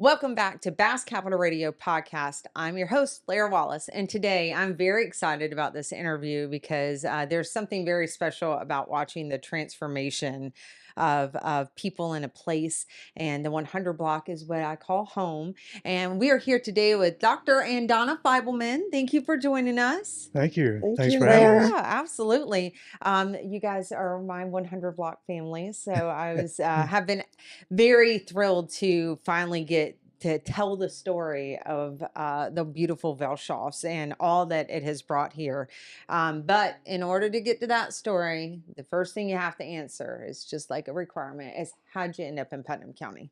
Welcome back to Bass Capital Radio Podcast. I'm your host, Blair Wallace, and today I'm very excited about this interview because there's something very special about watching the transformation of people in a place, and the 100 block is what I call home. And we are here today with Dr. and Donna Feibelman. Thank you for joining us. Thank you. Thank Thanks you, for having Blair. us. Yeah, absolutely. You guys are my 100 block family, so I was have been very thrilled to finally get to tell the story of the beautiful Velchoffs and all that it has brought here. But in order to get to that story, the first thing you have to answer is just like a requirement: is how'd you end up in Putnam County?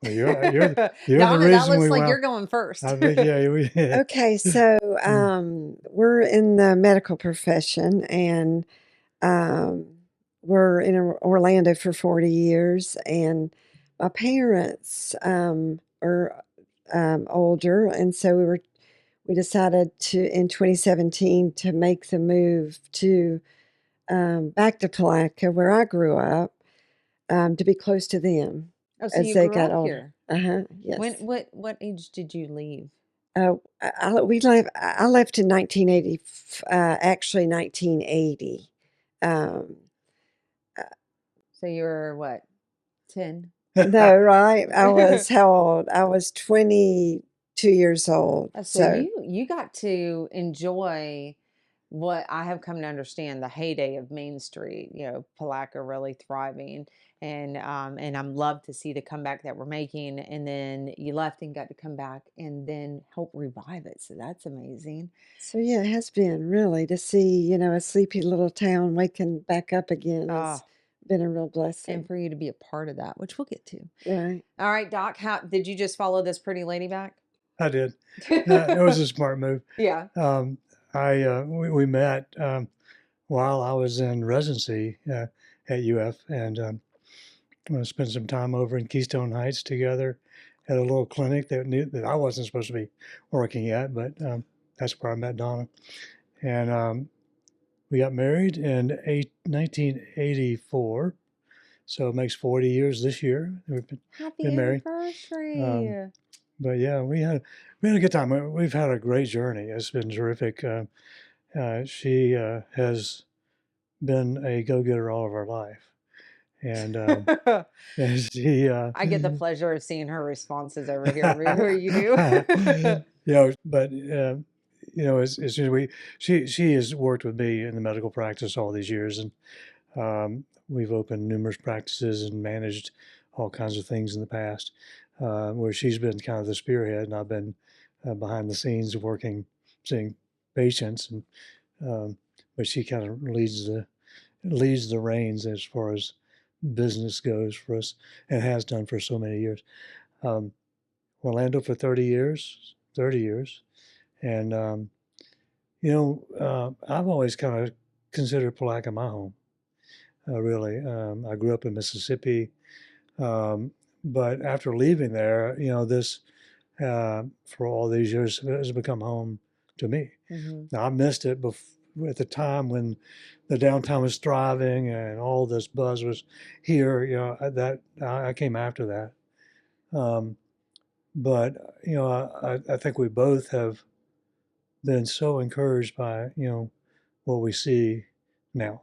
Well, you're the Donna, that reason looks we like went. you're going first. I think Okay, so we're in the medical profession, and we're in Orlando for 40 years. And my parents are older, and so we decided in 2017 to make the move to back to Palatka, where I grew up, to be close to them Oh, so as you they grew got up older. here. Yes. What age did you leave? I left in 1980, actually 1980. Um, So you were what, 10? no, right? I was how old? I was 22 years old. So So, you got to enjoy what I have come to understand the heyday of Main Street. Palatka really thriving, and I'm loved to see the comeback that we're making. And then you left and got to come back and then help revive it. So that's amazing. so yeah, it has been really to see, a sleepy little town waking back up again has Oh, been a real and blessing. for you to be a part of that, which we'll get to. Right. All right, Doc, how did you just follow this pretty lady back? I did. It was a smart move. Yeah. We met while I was in residency at UF, and we spent some time over in Keystone Heights together at a little clinic that I wasn't supposed to be working at, but that's where I met Donna, and we got married in 1984. So it makes 40 years this year. We've Happy been married. anniversary. But yeah, we had a good time. We've had a great journey. It's been terrific. She has been a go-getter all of our life, and and she I get the pleasure of seeing her responses over here everywhere you do. but it's she has worked with me in the medical practice all these years, and we've opened numerous practices and managed all kinds of things in the past, where she's been kind of the spearhead, and I've been behind the scenes working, seeing patients, and but she kind of leads the reins as far as business goes for us, and has done for so many years. Um, Orlando for 30 years, and I've always kind of considered Palatka my home. Really, I grew up in Mississippi, but after leaving there, this for all these years has become home to me. Now, I missed it at the time when the downtown was thriving and all this buzz was here. That I came after that, but I think we both have been so encouraged by what we see now,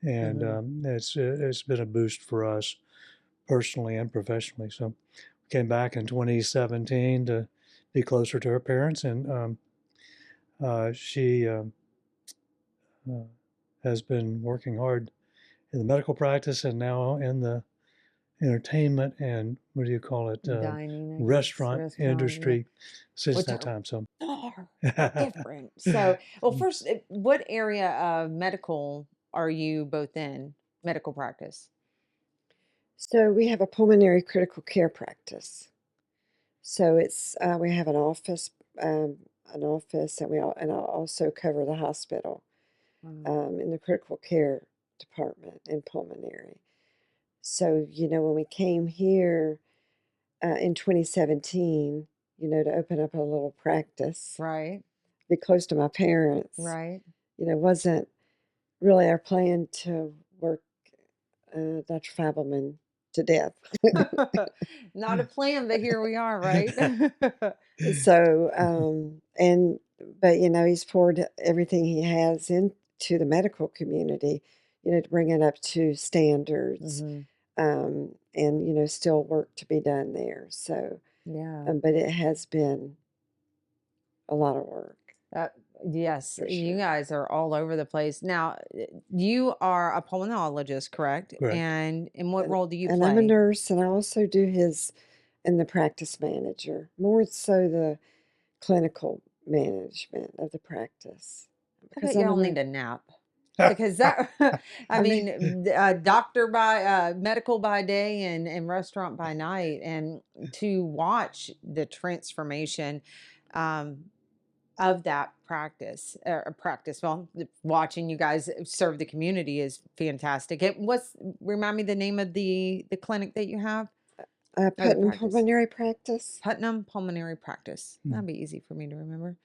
and it's been a boost for us personally and professionally. So we came back in 2017 to be closer to her parents, and she has been working hard in the medical practice and now in the entertainment and what do you call it, Dining, restaurant industry since which that time. So are different. So, well, first, what area of medical are you both in? Medical practice. So we have a pulmonary critical care practice. So it's we have an office, and I also cover the hospital in the critical care department in pulmonary. So when we came here in 2017, to open up a little practice, Right. be close to my parents, Right. wasn't really our plan to work Dr. Feibelman to death. Not a plan, but here we are, right? So, but he's poured everything he has into the medical community, to bring it up to standards, hmm and still work to be done there. So, Yeah. but it has been a lot of work Uh, yes, for you sure. guys are all over the place. Now, you are a pulmonologist, correct? Correct. And in what And, role do you and I'm a play? nurse, and I also do his and the practice manager, more so the clinical management of the practice, I because bet I'm a y'all nurse. need a nap. Because that, I I mean, mean, doctor by medical by day and restaurant by night, and to watch the transformation um, of that practice. Well, watching you guys serve the community is fantastic. It was remind me the name of the clinic that you have or the Putnam practice. Pulmonary Practice. Putnam Pulmonary Practice. Mm, That'd be easy for me to remember.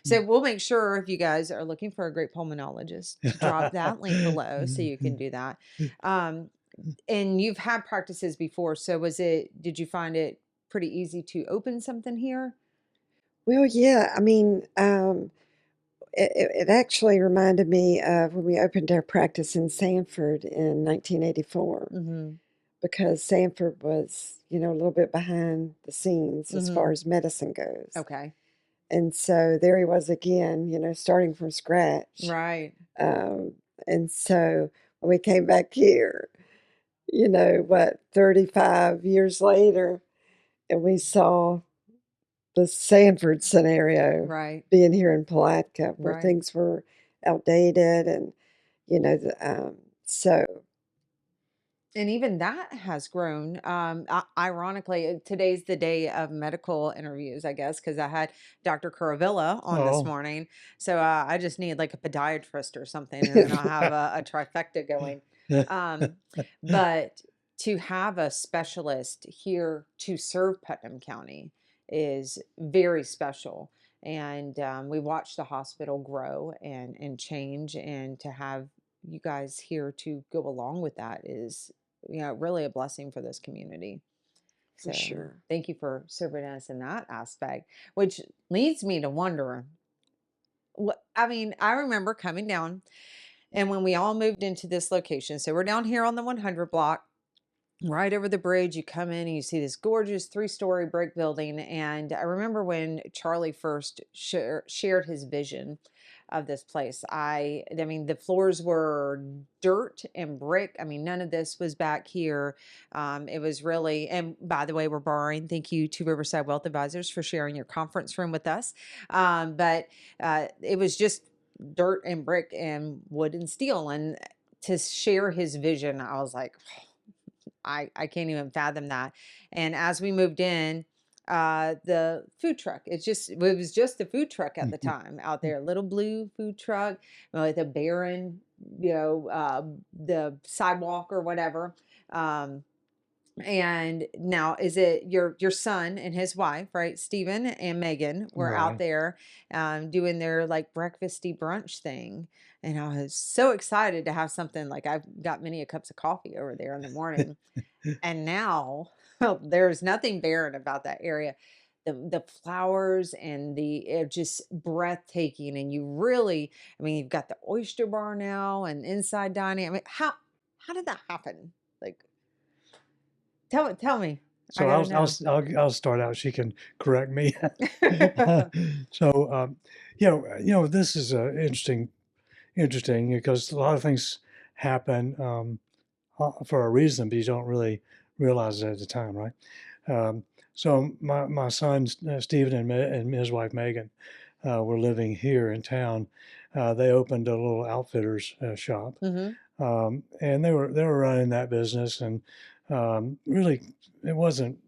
So mm. we'll make sure if you guys are looking for a great pulmonologist to drop that link below so you can do that. Um, and you've had practices before, so did you find it pretty easy to open something here? Well, yeah, I mean, it actually reminded me of when we opened our practice in Sanford in 1984, Mm-hmm. because Sanford was, a little bit behind the scenes as Mm-hmm. far as medicine goes. Okay. And so there he was again, starting from scratch. Right. Um, and so when we came back here, 35 years later, and we saw the Sanford scenario Right. being here in Palatka, where Right. things were outdated, and so And even that has grown. Ironically, today's the day of medical interviews, I guess, because I had Dr. Curavilla on this Oh, morning. So I just need like a podiatrist or something, and then I'll have a trifecta going. Um, but to have a specialist here to serve Putnam County is very special. And we watched the hospital grow and change, and to have you guys here to go along with that is really a blessing for this community. for So sure. thank you for serving us in that aspect, which leads me to wonder. I mean, I remember coming down, and when we all moved into this location, so we're down here on the 100 block. Right over the bridge, you come in and you see this gorgeous 3-story brick building. And I remember when Charlie first shared his vision of this place. I mean, the floors were dirt and brick. I mean, none of this was back here. It was really, and by the way, we're borrowing. Thank you to Riverside Wealth Advisors for sharing your conference room with us. But it was just dirt and brick and wood and steel. And to share his vision, I was like, I can't even fathom that. And as we moved in, the food truck, it was just a food truck at the time out there, little blue food truck with a barren, the sidewalk or whatever. Um, and now is it your son and his wife, right? Stephen and Megan were out right. there doing their like breakfasty brunch thing. And I was so excited to have something like I've got many a cups of coffee over there in the morning. And now there's nothing barren about that area. The flowers and just breathtaking. And you really, I mean, you've got the oyster bar now and inside dining. I mean, how did that happen? Like, tell me. I So gotta know. I'll start out. She can correct me. So this is interesting because a lot of things happen for a reason, but you don't really realize it at the time, right? Um, so my son Stephen and his wife Megan were living here in town. They opened a little outfitters shop, hmm and they were running that business, and really it wasn't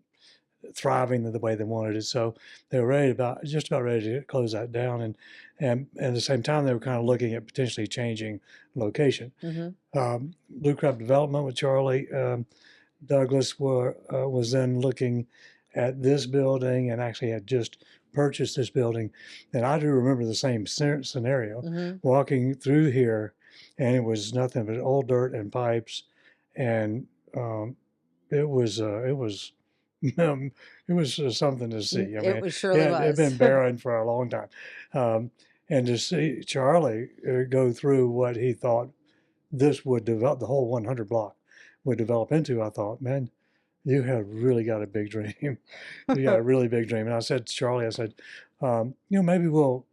thriving the way they wanted it. So they were just about ready to close that down, and at the same time they were kind of looking at potentially changing location. hmm Blue Crab Development with Charlie Douglas was then looking at this building and actually had just purchased this building. And I do remember the same scenario, hmm walking through here, and it was nothing but old dirt and pipes, and it was it was something to see. I It mean, was surely it had was. been barren for a long time, and to see Charlie go through what he thought this would develop, the whole 100 block would develop into, I thought, man, you have really got a big dream. You got a really big dream. And I said to Charlie, I said, maybe we'll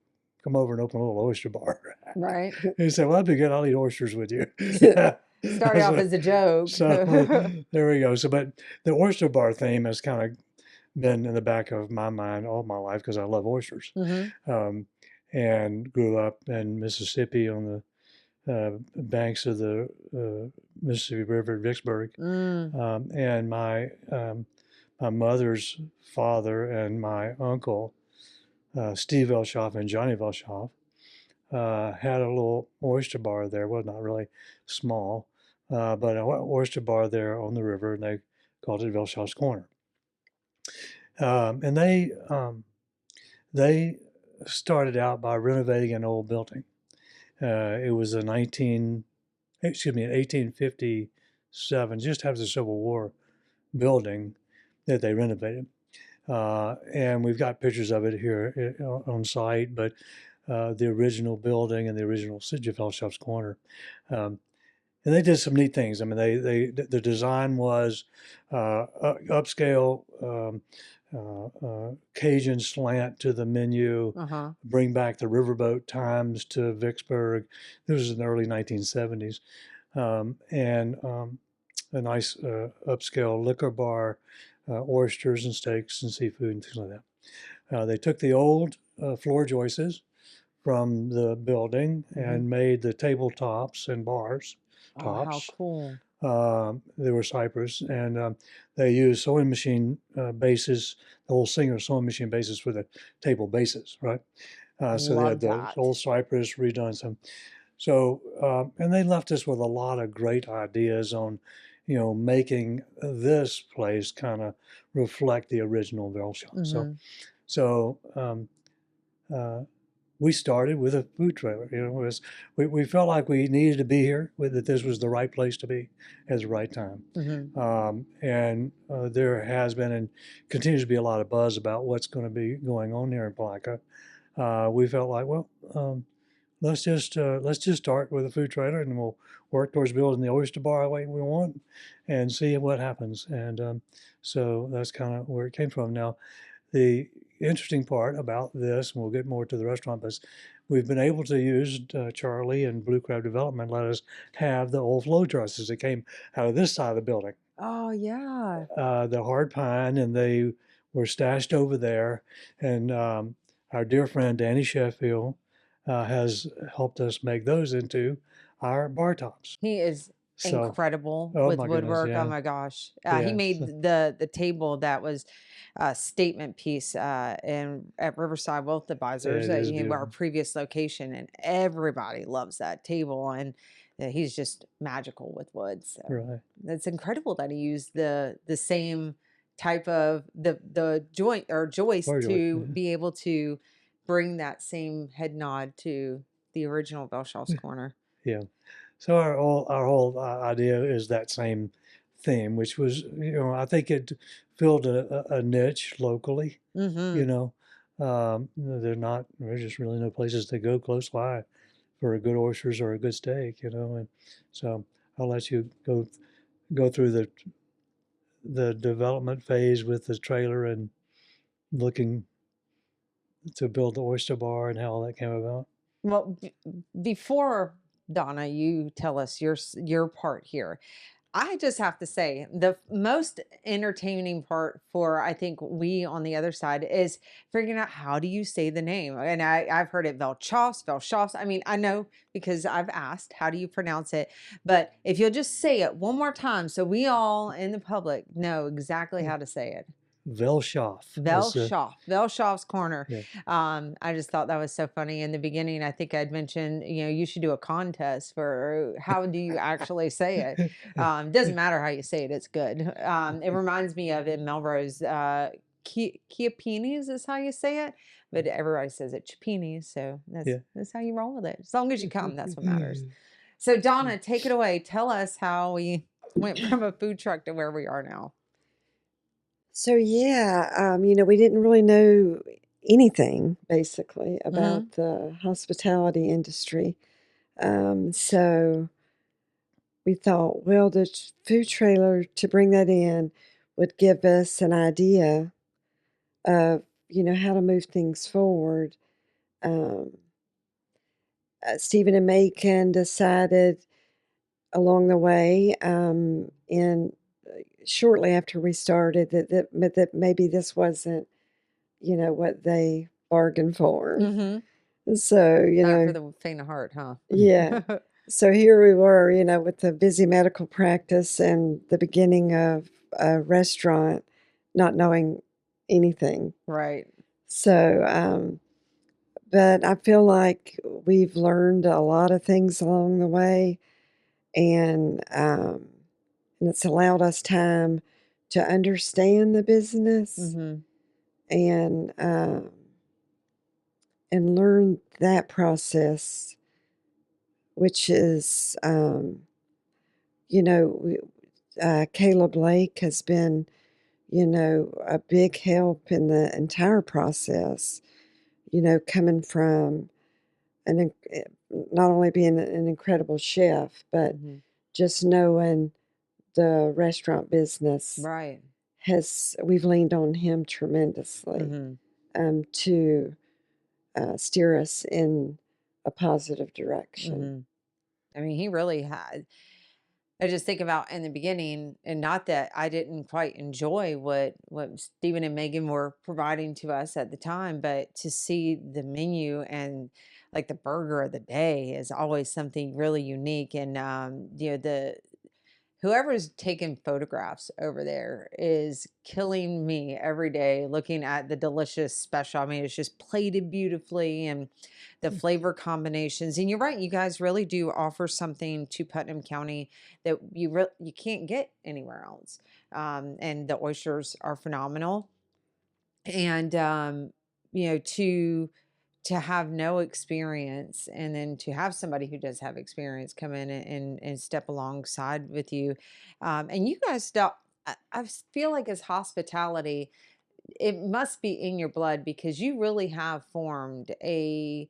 come over and open a little oyster bar. Right. He said, well, that'd be good. I'll eat oysters with you. Started off as a joke. So there we go. So, but the oyster bar theme has kind of been in the back of my mind all my life because I love oysters. And grew up in Mississippi on the banks of the Mississippi River at Vicksburg. And my mother's father and my uncle, Steve Velchoff and Johnny Velchoff, had a little oyster bar there. Well, not really small, but an oyster bar there on the river, and they called it Velchoff's Corner. And they started out by renovating an old building. It was an 1857, just after the Civil War, building that they renovated. And we've got pictures of it here on site, but the original building and the original City of Vehlchoff's Corner. And they did some neat things. I mean, the design was upscale, Cajun slant to the menu, bring back the riverboat times to Vicksburg. This was in the early 1970s. And a nice upscale liquor bar, oysters and steaks and seafood and things like that. They took the old floor joists from the building and made the tabletops and bars tops. How cool. They were cypress, and they used sewing machine bases, the whole Singer sewing machine bases for the table bases, right? So they had the old cypress redone some. So, and they left us with a lot of great ideas on, making this place kind of reflect the original Velchoff. So we started with a food trailer. We felt like we needed to be here, that this was the right place to be at the right time. And there has been and continues to be a lot of buzz about what's going to be going on here in Palatka. We felt like, well, let's just start with a food trailer, and we'll work towards building the oyster bar the way we want, and see what happens. And so that's kind of where it came from. Now, the interesting part about this, and we'll get more to the restaurant, but we've been able to use Charlie and Blue Crab Development let us have the old flow trusses that came out of this side of the building. Oh, yeah. The hard pine, and they were stashed over there. And our dear friend Danny Sheffield has helped us make those into our bar tops. He is incredible with woodwork. Yeah. Oh my gosh. He made the table that was a statement piece at Riverside Wealth Advisors, our previous location, and everybody loves that table, and he's just magical with wood. So it's incredible that he used the same type of the joint or joist to be able to bring that same head nod to the original Vehlchoff's Corner. Yeah. So our whole idea is that same theme, which was, I think it filled a niche locally. There's just really no places to go close by for a good oysters or a good steak, and so I'll let you go through the development phase with the trailer and looking to build the oyster bar and how all that came about. Well, before Donna, you tell us your part here. I just have to say the most entertaining part for, I think, we on the other side is figuring out how do you say the name. And I've heard it Vehlchoffs. I mean, I know because I've asked, how do you pronounce it? But if you'll just say it one more time so we all in the public know exactly how to say it. Vehlchoff. Vehlchoff's Corner. Yeah. I just thought that was so funny. In the beginning, I think I'd mentioned, you should do a contest for how do you actually say it. Doesn't matter how you say it, it's good. It reminds me of in Melrose, Chiapinis is how you say it, but everybody says it Chiapinis, so that's how you roll with it. As long as you come, that's what matters. So Donna, take it away. Tell us how we went from a food truck to where we are now? So yeah, we didn't really know anything basically Mm-hmm. about the hospitality industry. So we thought, well, the food trailer to bring that in would give us an idea of, how to move things forward. Um, Stephen and Macon decided along the way, and shortly after we started, that maybe this wasn't, what they bargained for. Mm-hmm. So, Not for the faint of heart, huh? yeah. So here we were, with the busy medical practice and the beginning of a restaurant, not knowing anything. Right. So, but I feel like we've learned a lot of things along the way, and it's allowed us time to understand the business Mm-hmm. and learn that process, which is, Caleb Lake has been, a big help in the entire process, coming from not only being an incredible chef, but Mm-hmm. just knowing the restaurant business Right. we've leaned on him tremendously Mm-hmm. to steer us in a positive direction. Mm-hmm. I mean, he really had. I just think about in the beginning, and not that I didn't quite enjoy what Stephen and Megan were providing to us at the time, but to see the menu and like the burger of the day is always something really unique. And the whoever's taking photographs over there is killing me every day looking at the delicious special. I mean, it's just plated beautifully and the flavor combinations. And you're right, you guys really do offer something to Putnam County that you can't get anywhere else. And the oysters are phenomenal. And to have no experience and then to have somebody who does have experience come in and step alongside with you, and you guys stop. I feel like as hospitality, it must be in your blood because you really have formed a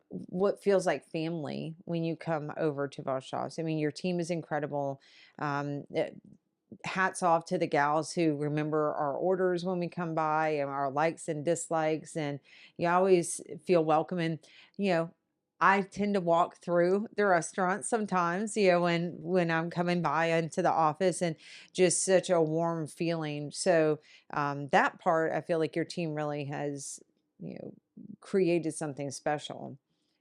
what feels like family when you come over to Vehlchoff's. I mean, your team is incredible. Hats off to the gals who remember our orders when we come by and our likes and dislikes, and you always feel welcome. And you know I tend to walk through the restaurant sometimes, when I'm coming by into the office, and just such a warm feeling. So that part, I feel like your team really has you know created something special,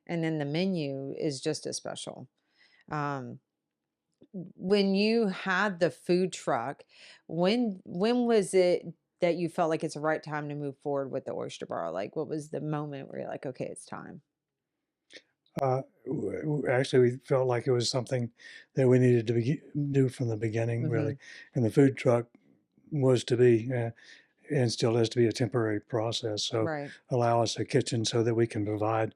and then the menu is just as special. um, when you had the food truck, when was it that you felt like it's the right time to move forward with the oyster bar? Like, what was the moment where you're like, okay, it's time? Actually, we felt like it was something that we needed to do from the beginning, Mm-hmm. really. And the food truck was to be, and still is to be, a temporary process. So Right. allow us a kitchen so that we can provide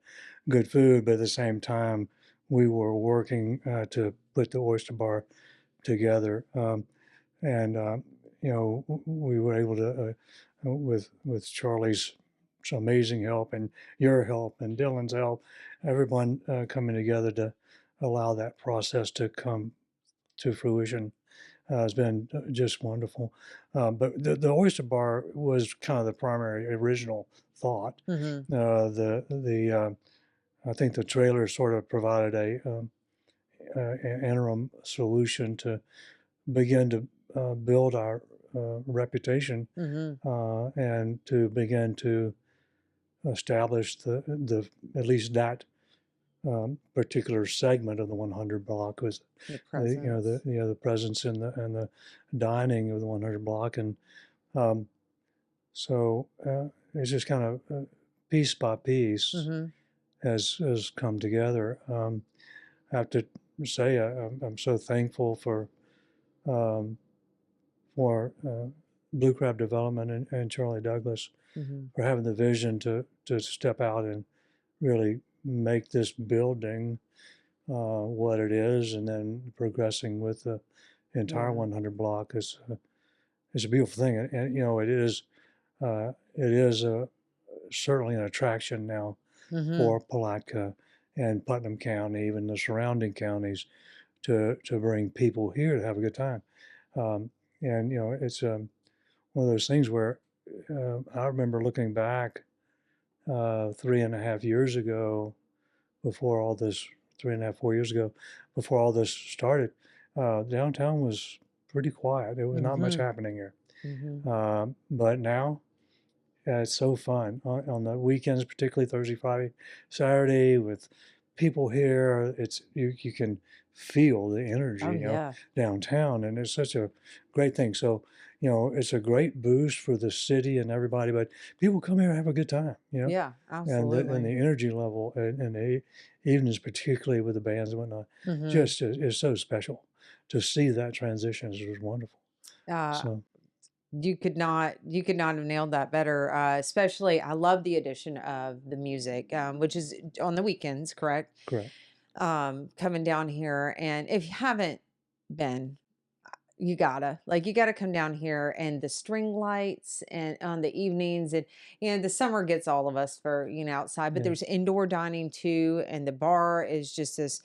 good food, but at the same time, we were working to put the oyster bar together. And we were able to, with Charlie's amazing help and your help and Dylan's help, everyone coming together to allow that process to come to fruition has been just wonderful. But the oyster bar was kind of the primary original thought. Mm-hmm. I think the trailer sort of provided an interim solution to begin to build our reputation, Mm-hmm. and to begin to establish the at least that particular segment of the 100 block was The the presence. the presence in the dining of the 100 block. And um, so it's just kind of piece by piece Mm-hmm. has come together. I have to say I'm so thankful um, for Blue Crab Development and Charlie Douglas Mm-hmm. for having the vision to step out and really make this building what it is, and then progressing with the the entire Yeah. 100 block is a beautiful thing, and it is certainly an attraction now Mm-hmm. for Palatka and Putnam County, even the surrounding counties, to bring people here to have a good time. Um, and it's one of those things where I remember looking back 3.5 years ago, before all this, 3.5, 4 years ago, before all this started, downtown was pretty quiet. There was not much Mm-hmm. happening here. Mm-hmm. But now it's so fun on the weekends, particularly Thursday, Friday, Saturday, with people here. It's you can feel the Oh energy, yeah. downtown, and it's such a great thing. So, it's a great boost for the city and everybody. But people come here and have a good time, Yeah, and the absolutely. energy level and the evenings, particularly with the bands and whatnot, Mm-hmm. just is so special. To see that transition is wonderful. Uh, So you could not have nailed that better. Especially, I love the addition of the music, which is on the weekends, correct? correct. Coming down here, and if you haven't been, you gotta come down here, and the string lights and on the evenings, and the summer gets all of us for outside, but Yeah. there's indoor dining too, and the bar is just this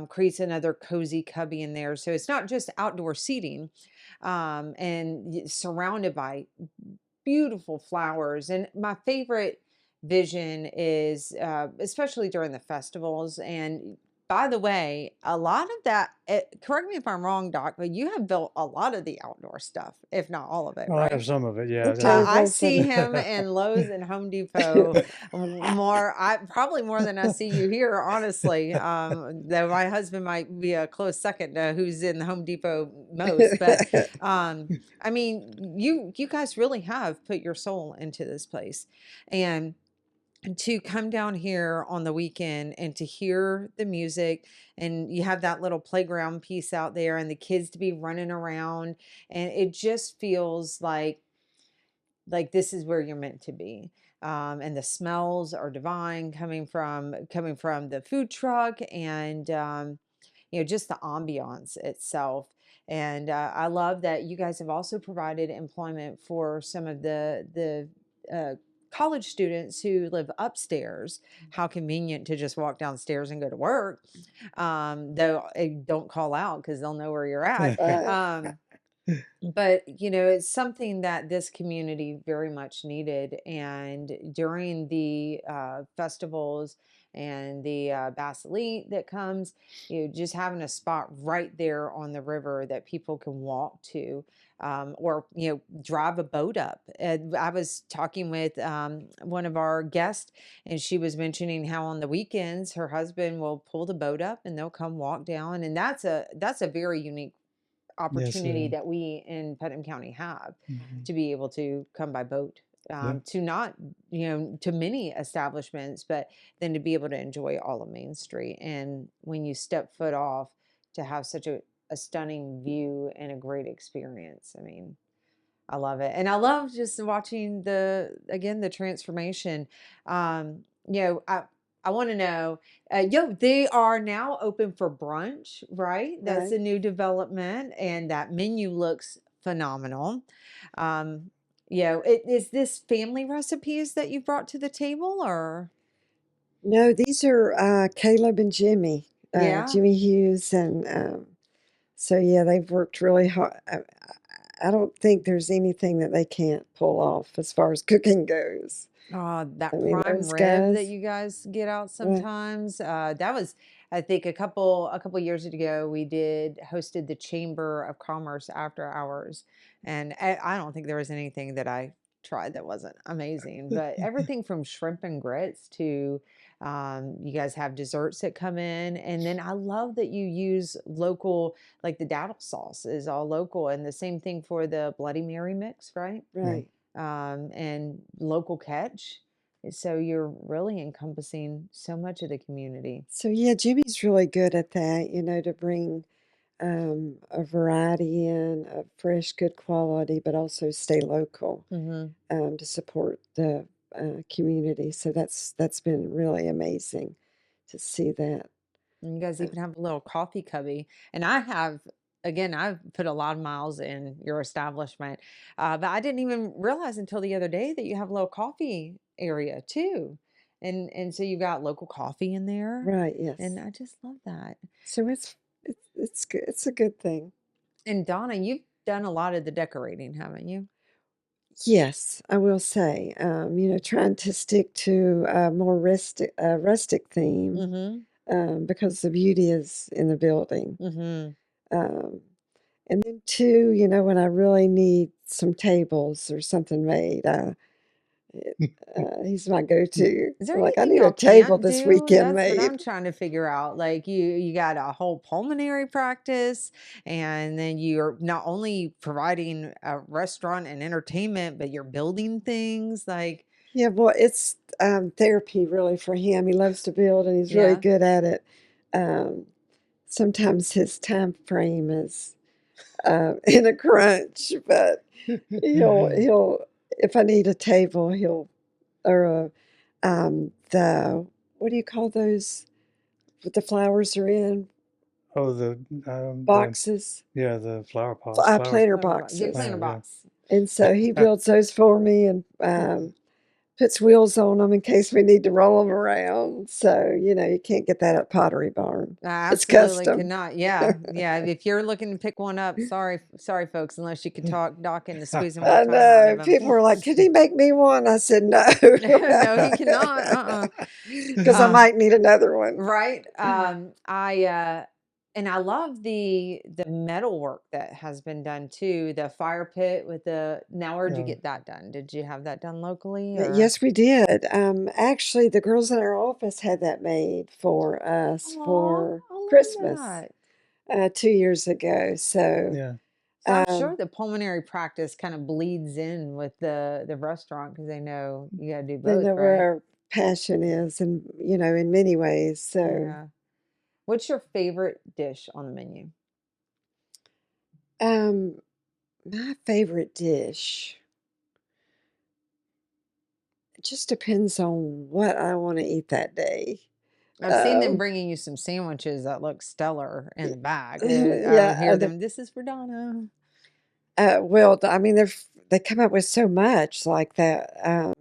creates another cozy cubby in there, so it's not just outdoor seating, and surrounded by beautiful flowers. And my favorite vision is, especially during the festivals. And by the way, a lot of that, correct me if I'm wrong, Doc, but you have built a lot of the outdoor stuff, if not all of it, Well, I right? have some of it. The Yeah. I tables see and him in Lowe's and Home Depot more, I probably more than I see you here, honestly. Though my husband might be a close second to who's in the Home Depot most, but I mean, you guys really have put your soul into this place, and to come down here on the weekend and to hear the music, and you have that little playground piece out there, and the kids to be running around, and it just feels like this is where you're meant to be. And the smells are divine coming from the food truck, and just the ambiance itself. And I love that you guys have also provided employment for some of the college students who live upstairs. How convenient to just walk downstairs and go to work. Though don't call out because they'll know where you're at. Right. But it's something that this community very much needed, and during the festivals and the Bass Elite that comes, just having a spot right there on the river that people can walk to, or drive a boat up. And I was talking with one of our guests, and she was mentioning how on the weekends her husband will pull the boat up and they'll come walk down, and that's a very unique Yes. opportunity that we in Putnam County have, Mhm. to be able to come by boat, Yeah. to not, to many establishments, but then to be able to enjoy all of Main Street. And when you step foot off, to have such a stunning view and a great experience. I mean, I love it. And I love just watching the transformation. I want to know, they are now open for brunch, right? That's Right. a new development, and that menu looks phenomenal. Um, is this family recipes that you brought to the table, or? No, these are Caleb and Yeah. Jimmy Hughes, and so yeah, they've worked really hard. I don't think there's anything that they can't pull off as far as cooking goes. Oh, I that mean, prime those rib that guys, you guys get out right, sometimes. That was, I think, a couple years ago. We hosted the Chamber of Commerce after hours, and I don't think there was anything that I tried that wasn't amazing. But everything from shrimp and grits to, you guys have desserts that come in, and then I love that you use local, like the daddle sauce is all local, and the same thing for the Bloody Mary mix, right? Yeah. right. And local catch. So you're really encompassing so much of the community. So yeah, Jimmy's really good at that, to bring a variety in of fresh, good quality, but also stay local Hmm. to support the community. So that's been really amazing to see that. And you guys Uh, even have a little coffee cubby. And I have again, I've put a lot of miles in your establishment, but I didn't even realize until the other day that you have a little coffee area too, and so you got local coffee in there, Right, and yes. I just love that. So it's good. It's a good thing. And Donna, you've done a lot of the decorating, haven't you? Yes, I will say, trying to stick to a more rustic theme, Mm-hmm. because the beauty is in the building. Mm-hmm. Um, and then two, when I really need some tables or something made, he's my go-to. Is there Like, I anything need a y'all table can't this do? weekend That's what made. I'm trying to figure out. Like you got a whole pulmonary practice, and then you're not only providing a restaurant and entertainment, but you're building things. Like, Yeah, well, it's therapy really for him. He loves to build and he's really yeah. good at it. Um, Sometimes his time frame is in a crunch, but he'll if I need a table, he'll or the what do you call those? What the flowers are in Oh, boxes, yeah, the flower pots, flower. planter Get boxes, planter Yeah, box. and so he builds those for me and puts wheels on them in case we need to roll them around. So you can't get that at Pottery Barn. I It's absolutely custom. cannot. Yeah, yeah. If you're looking to pick one up, sorry, folks. Unless you could talk Doc into squeezing more I time out know. of him. People were like, "Could he make me one?" I said, "No," No, he cannot. because I might need another one. Right. And I love the metal work that has been done too. The fire pit with the now where'd you yeah. get that done? Did you have that done locally Yeah, or yes, we did. Actually, the girls in our office had that made for us oh, for I love Christmas that. 2 years ago. So, Yeah. So I'm um, sure the pulmonary practice kind of bleeds in with the restaurant because they know you gotta do they both, know where right? our passion is, and in many ways. So, Yeah. What's your favorite dish on the menu? um, my favorite dish. It just depends on what I want to eat that day. I've seen them Um, bringing you some sandwiches that look stellar in the back. I yeah, hear them. This is for Donna. well, I mean, they come up with so much like that.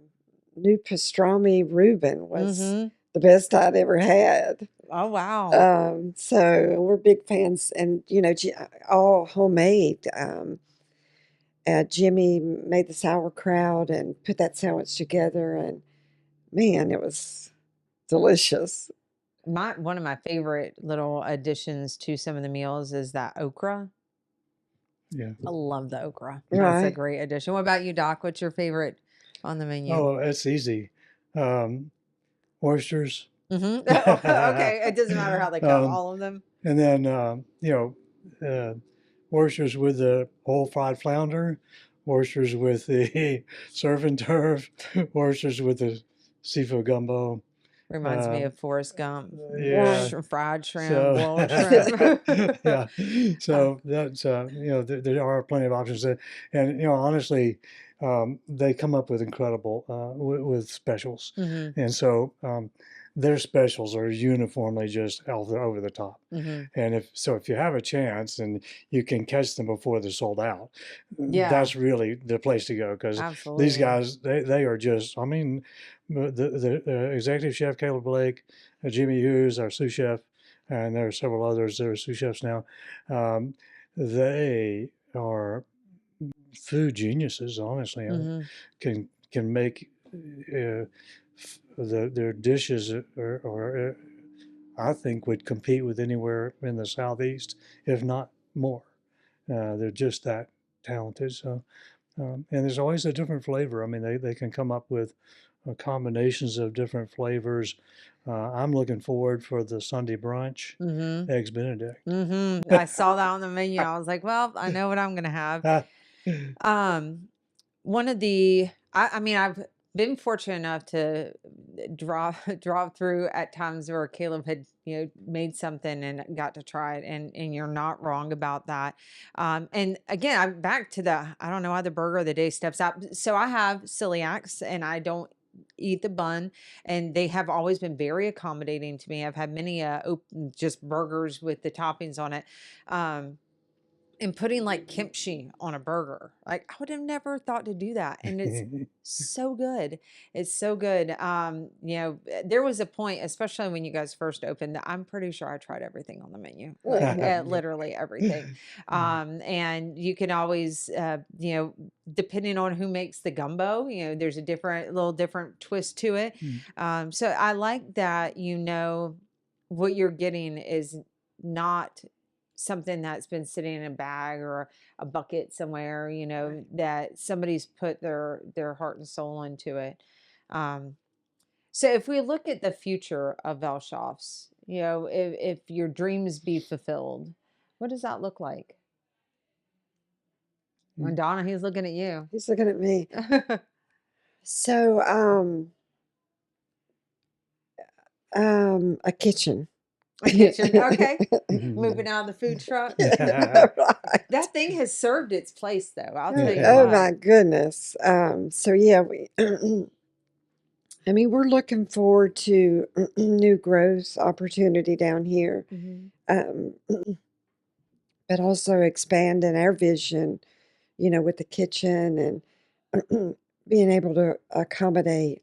New pastrami Reuben was Mm-hmm. the best I'd ever had. Oh wow. So we're big fans, and all homemade. Jimmy made the sauerkraut and put that sandwich together, and man, it was delicious. One of my favorite little additions to some of the meals is that okra. Yeah. I love the okra. That's a Right. great addition. What about you, Doc? What's your favorite on the menu? Oh, it's easy. Um, Oysters. Mm-hmm. Okay, it doesn't matter how they come. um, All of them. and then oysters with the whole fried flounder, oysters with the surf and turf, oysters with the seafood gumbo. Reminds me Um, of Forrest Gump. yeah. Right. Fried shrimp, So boiled shrimp. yeah. So that's there are plenty of options there, and honestly, they come up with incredible with specials, Mm-hmm. and so their specials are uniformly just over the top. Mm-hmm. And if you have a chance and you can catch them before they're sold out, Yeah, that's really the place to go because these absolutely. guys they are just, I mean, the executive chef Caleb Blake, Jimmy Hughes, our sous chef, and there are several others that are sous chefs now. Um, they are food geniuses, honestly. Mm-hmm. Can make their dishes I think would compete with anywhere in the southeast, if not more. They're just that talented. So, and there's always a different flavor. I mean, they can come up with combinations of different flavors. I'm looking forward for the Sunday brunch, Mm-hmm. eggs Benedict. I saw that on the menu. I was like, well, I know what I'm gonna have. Um, one of the I mean, I've been fortunate enough to drive through at times where Caleb had, made something and got to try it, and you're not wrong about that. And again, I'm back to I don't know how the burger of the day steps out. So I have celiacs and I don't eat the bun, and they have always been very accommodating to me. I've had many just burgers with the toppings on it. Um, and putting like kimchi on a burger. Like I would have never thought to do that. And it's so good. It's so good. There was a point, especially when you guys first opened, that I'm pretty sure I tried everything on the menu, like literally everything. And you can always, depending on who makes the gumbo, there's a little different twist to it. So I like that, what you're getting is not something that's been sitting in a bag or a bucket somewhere, that somebody's put their heart and soul into it. So if we look at the future of Vehlchoffs, if your dreams be fulfilled, what does that look like? When Donna, he's looking at you. He's looking at me. So, a kitchen. A kitchen, okay. Moving out of the food truck. Right. That thing has served its place, though. I'll tell you Oh what. my goodness. So yeah, I mean, we're looking forward to new growth opportunity down here. But also expanding our vision, with the kitchen and being able to accommodate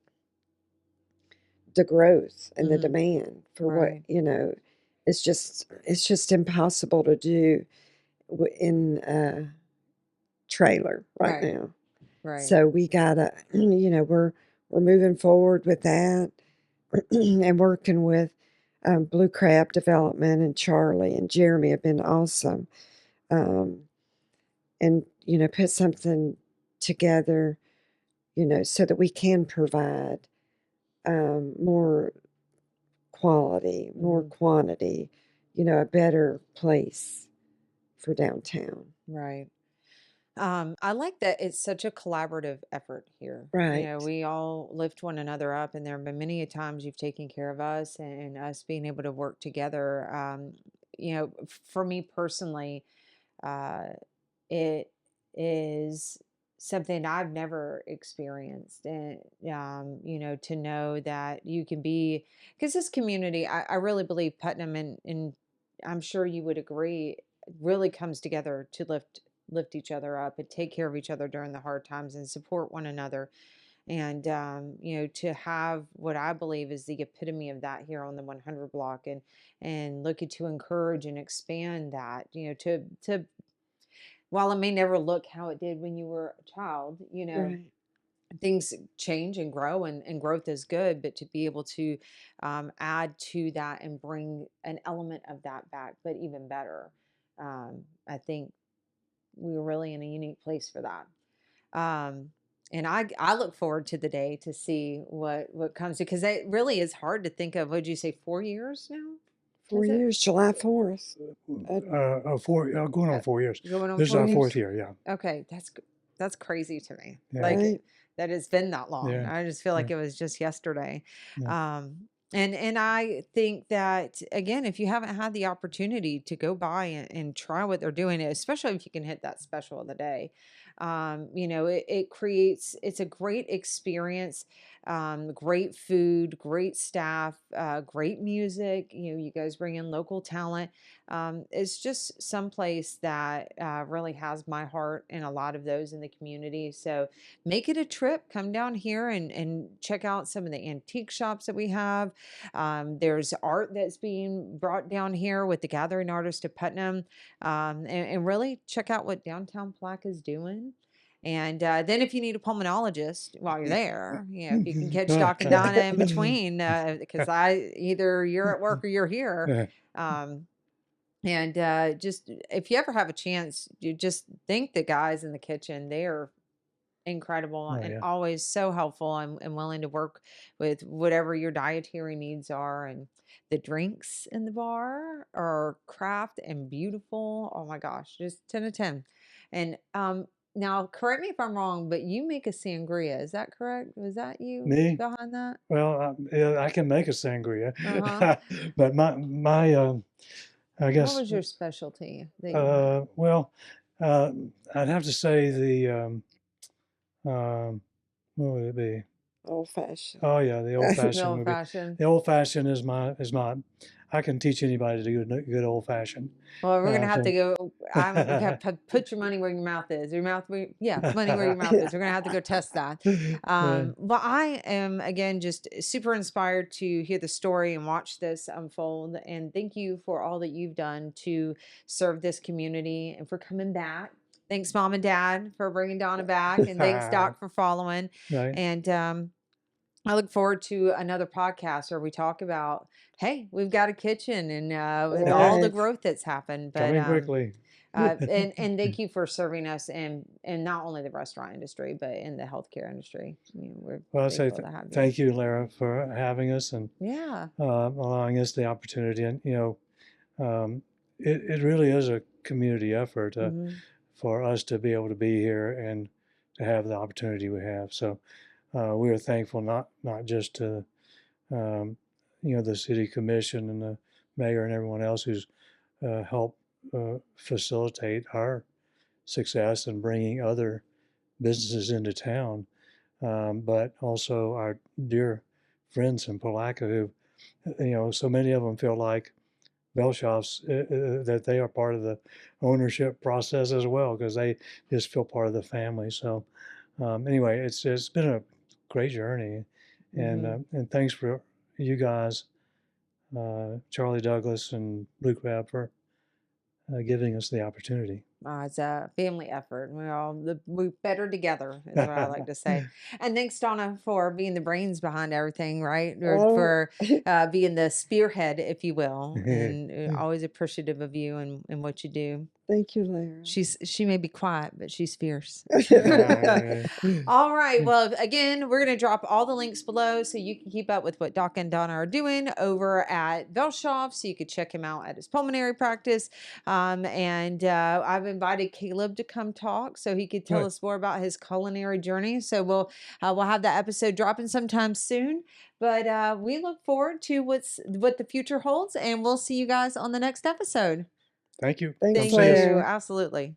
the growth and the demand for Right. what, it's just impossible to do in a trailer right Right. now. Right. So we gotta, we're moving forward with that and working with Blue Crab Development, and Charlie and Jeremy have been awesome. And put something together, so that we can provide more quality, more quantity, a better place for downtown. Right. I like that it's such a collaborative effort here. Right. We all lift one another up, and there have been many a times you've taken care of us, and us being able to work together. For me personally, uh, it is something I've never experienced, and to know that you can be, because this community, I really believe Putnam, and I'm sure you would agree, really comes together to lift each other up and take care of each other during the hard times and support one another. And to have what I believe is the epitome of that here on the 100 block, and looking to encourage and expand that, to while it may never look how it did when you were a child, Right. things change and grow, and growth is good, but to be able to add to that and bring an element of that back, but even better, I think we were really in a unique place for that. And I look forward to the day to see what comes, because it really is hard to think of. What did you say, 4 years now? 4 Is it? years, July 4th. Going on 4 years. Going on This is 4 our years? fourth year, yeah. Okay, that's crazy to me. Yeah. Like Right. that it's been that long. Yeah. I just feel like Yeah. it was just yesterday. Yeah. And I think that, again, if you haven't had the opportunity to go by and try what they're doing, especially if you can hit that special of the day, it's a great experience, great food, great staff, great music. You guys bring in local talent. It's just someplace that really has my heart, and a lot of those in the community. So make it a trip. Come down here and check out some of the antique shops that we have. There's art that's being brought down here with the Gathering Artist of Putnam, and really check out what downtown Palatka is doing. And then if you need a pulmonologist while you're there, if you can catch Doc and Donna in between, because either you're at work or you're here. And just if you ever have a chance, you just think the guys in the kitchen, they are incredible and always so helpful, and willing to work with whatever your dietary needs are. And the drinks in the bar are craft and beautiful. Oh my gosh, just 10 of 10. And now correct me if I'm wrong, but you make a sangria. Is that correct? Was that you Me? behind that? Well, yeah, I can make a sangria, Uh-huh. but I What guess, was your specialty that you had? well, I'd have to say what would it be? Old fashioned. Oh yeah, the old The fashioned old would be. fashioned. The old fashioned is my. I can teach anybody to do a good old fashioned. Well, we're gonna have to So go. I'm gonna put your money where your mouth is. Your mouth, yeah, money where your mouth is. We're gonna have to go test that. yeah, Well, I am again just super inspired to hear the story and watch this unfold. And thank you for all that you've done to serve this community and for coming back. Thanks, Mom and Dad, for bringing Donna back, and thanks, Doc, for following. right. And I look forward to another podcast where we talk about, hey, we've got a kitchen and all the Right. growth that's happened. But Coming quickly. and thank you for serving us in not only the restaurant industry but in the healthcare industry. We're Well, I say grateful to have you. thank you, Lara, for having us and Yeah. allowing us the opportunity. And it really is a community effort Mhm. for us to be able to be here and to have the opportunity we have. So we are thankful not just to the city commission and the mayor and everyone else who's helped facilitate our success and bringing other businesses into town, but also our dear friends in Palatka who, so many of them feel like Velchoffs, that they are part of the ownership process as well because they just feel part of the family. So anyway, it's been a great journey, and thanks for you guys, Charlie Douglas and Blue Crab, for giving us the opportunity. It's a family effort. We're better together, is what I like to say. And thanks, Donna, for being the brains behind everything, right? Or Oh, for being the spearhead, if you will. And always appreciative of you and what you do. thank you, Lara. She may be quiet, but she's fierce. Yeah. All right. Well, again, we're going to drop all the links below so you can keep up with what Doc and Donna are doing over at Velchoff. So you could check him out at his pulmonary practice. And I've invited Caleb to come talk so he could tell Good. us more about his culinary journey. So we'll have that episode dropping sometime soon. But we look forward to what the future holds, and we'll see you guys on the next episode. Thank you. Thanks, Come Thank see us. you. Lara. Absolutely.